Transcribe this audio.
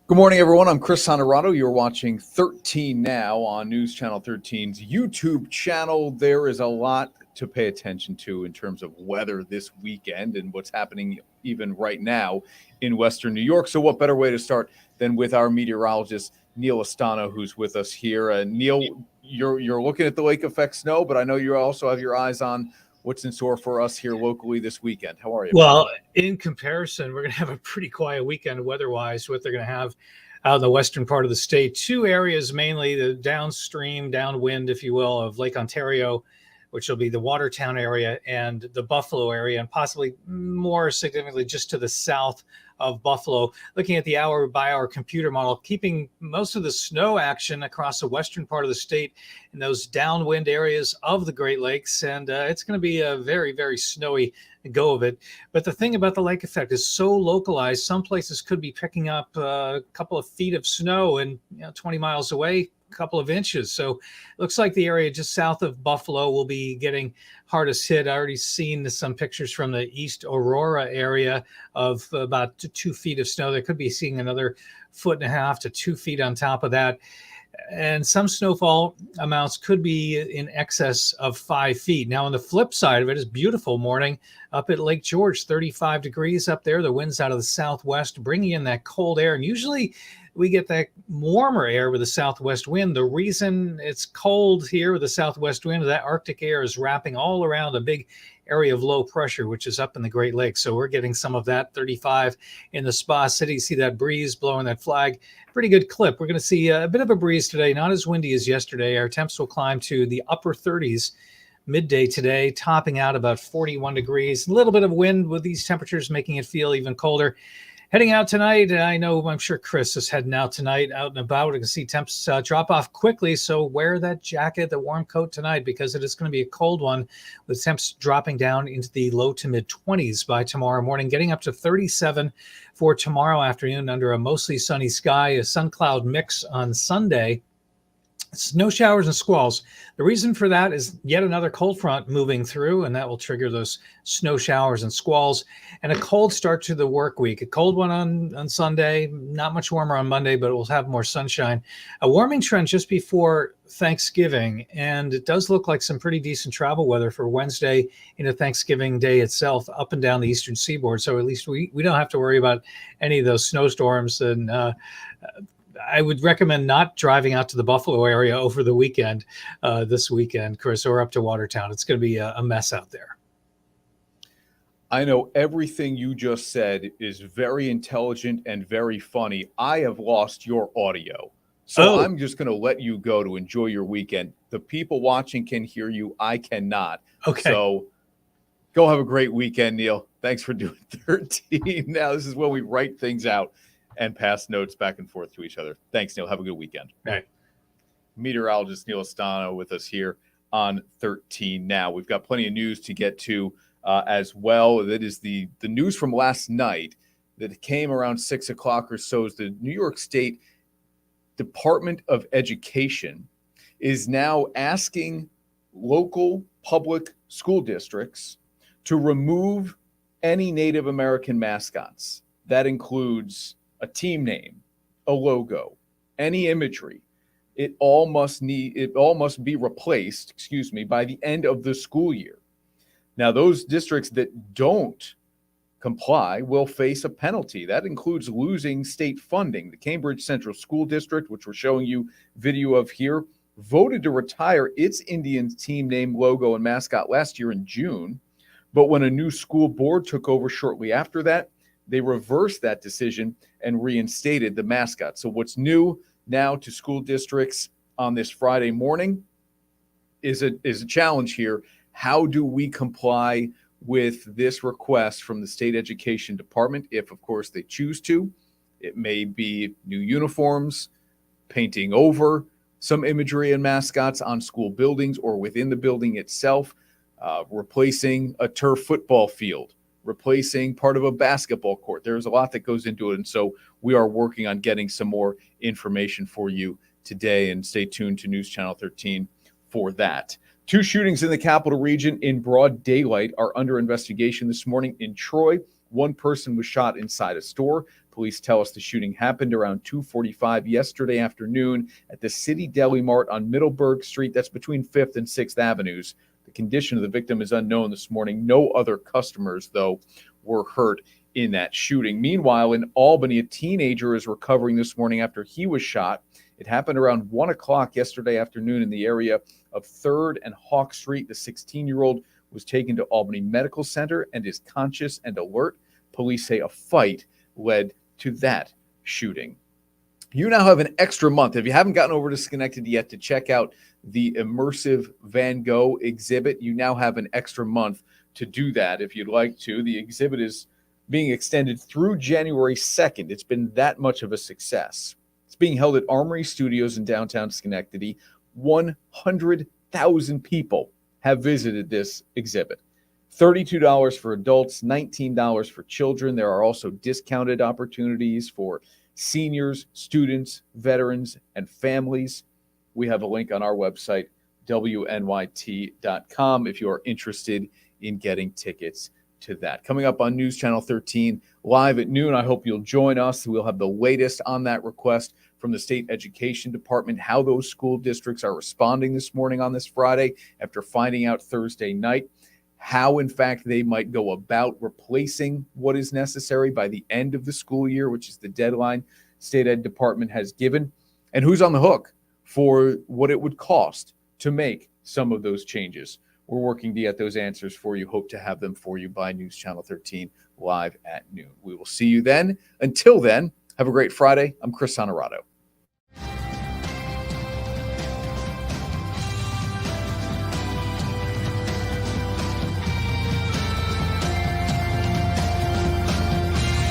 Good morning, everyone. I'm Chris Honorado. You're watching 13 Now on News Channel 13's YouTube channel. There is a lot to pay attention to in terms of weather this weekend and what's happening even right now in Western New York. So what better way to start than with our meteorologist, Neil Astano, who's with us here. Neil, you're looking at the lake effect snow, but I know you also have your eyes on what's in store for us here locally this weekend. How are you? Well, in comparison, we're going to have a pretty quiet weekend weather-wise. What they're going to have out in the western part of the state, two areas mainly, the downstream, downwind, if you will, of Lake Ontario, which will be the Watertown area and the Buffalo area, and possibly more significantly just to the south of Buffalo. Looking at the hour-by-hour computer model, keeping most of the snow action across the western part of the state in those downwind areas of the Great Lakes, and it's going to be a very, very snowy go of it. But the thing about the lake effect is so localized. Some places could be picking up a couple of feet of snow and 20 miles away, a couple of inches. So it looks like the area just south of Buffalo will be getting hardest hit. I already seen some pictures from the East Aurora area of about 2 feet of snow. They could be seeing another 1.5 to 2 feet on top of that. And some snowfall amounts could be in excess of 5 feet. Now, on the flip side of it is beautiful morning up at Lake George, 35 degrees up there. The wind's out of the southwest, bringing in that cold air. And usually we get that warmer air with the southwest wind. The reason it's cold here with the southwest wind, that Arctic air is wrapping all around a big area of low pressure, which is up in the Great Lakes. So we're getting some of that 35 in the Spa City. See that breeze blowing that flag. Pretty good clip. We're going to see a bit of a breeze today, not as windy as yesterday. Our temps will climb to the upper 30s midday today, topping out about 41 degrees. A little bit of wind with these temperatures making it feel even colder. Heading out tonight, I'm sure Chris is heading out tonight, out and about. We can see temps drop off quickly, so wear that jacket, the warm coat tonight, because it is going to be a cold one with temps dropping down into the low to mid-20s by tomorrow morning, getting up to 37 for tomorrow afternoon under a mostly sunny sky, a sun-cloud mix on Sunday. Snow showers and squalls. The reason for that is yet another cold front moving through, and that will trigger those snow showers and squalls. And a cold start to the work week. A cold one on Sunday, not much warmer on Monday, but we'll have more sunshine. A warming trend just before Thanksgiving, and it does look like some pretty decent travel weather for Wednesday into Thanksgiving Day itself, up and down the eastern seaboard. So at least we don't have to worry about any of those snowstorms. And I would recommend not driving out to the Buffalo area over the weekend, this weekend, Chris, or up to Watertown. It's going to be a mess out there. I know everything you just said is very intelligent and very funny. I have lost your audio. So I'm just going to let you go to enjoy your weekend. The people watching can hear you. I cannot. Okay. So go have a great weekend, Neil. Thanks for doing 13. Now, this is when we write things out and pass notes back and forth to each other. Thanks, Neil. Have a good weekend. All right. Meteorologist Neil Astano with us here on 13 Now. We've got plenty of news to get to as well. That is the news from last night that came around 6 o'clock or so. Is the New York State Department of Education is now asking local public school districts to remove any Native American mascots. That includes a team name, a logo, any imagery. It all must be replaced, by the end of the school year. Now, those districts that don't comply will face a penalty. That includes losing state funding. The Cambridge Central School District, which we're showing you video of here, voted to retire its Indians team name, logo, and mascot last year in June. But when a new school board took over shortly after that, they reversed that decision and reinstated the mascot. So what's new now to school districts on this Friday morning is a challenge here. How do we comply with this request from the state education department? If, of course, they choose to, it may be new uniforms, painting over some imagery and mascots on school buildings or within the building itself, replacing a turf football field, replacing part of a basketball court. There's a lot that goes into it. And so we are working on getting some more information for you today, and stay tuned to News Channel 13 for that. 2 shootings in the capital region in broad daylight are under investigation this morning in Troy. 1 person was shot inside a store. Police tell us the shooting happened around 2:45 yesterday afternoon at the City Deli Mart on Middleburg Street. That's between 5th and 6th Avenues. The condition of the victim is unknown this morning. No other customers, though, were hurt in that shooting. Meanwhile, in Albany, a teenager is recovering this morning after he was shot. It happened around 1 o'clock yesterday afternoon in the area of 3rd and Hawk Street. The 16-year-old was taken to Albany Medical Center and is conscious and alert. Police say a fight led to that shooting. You now have an extra month. If you haven't gotten over to Schenectady yet to check out the immersive Van Gogh exhibit, you now have an extra month to do that if you'd like to. The exhibit is being extended through January 2nd. It's been that much of a success. It's being held at Armory Studios in downtown Schenectady. 100,000 people have visited this exhibit. $32 for adults, $19 for children. There are also discounted opportunities for seniors, students, veterans, and families. We have a link on our website, wnyt.com, if you are interested in getting tickets to that. Coming up on News Channel 13 live at noon. I hope you'll join us. We'll have the latest on that request from the State Education Department, how those school districts are responding this morning on this Friday after finding out Thursday night, how, in fact, they might go about replacing what is necessary by the end of the school year, which is the deadline State Ed Department has given, and who's on the hook for what it would cost to make some of those changes. We're working to get those answers for you. Hope to have them for you by News Channel 13 live at noon. We will see you then. Until then, have a great Friday. I'm Chris Honorato.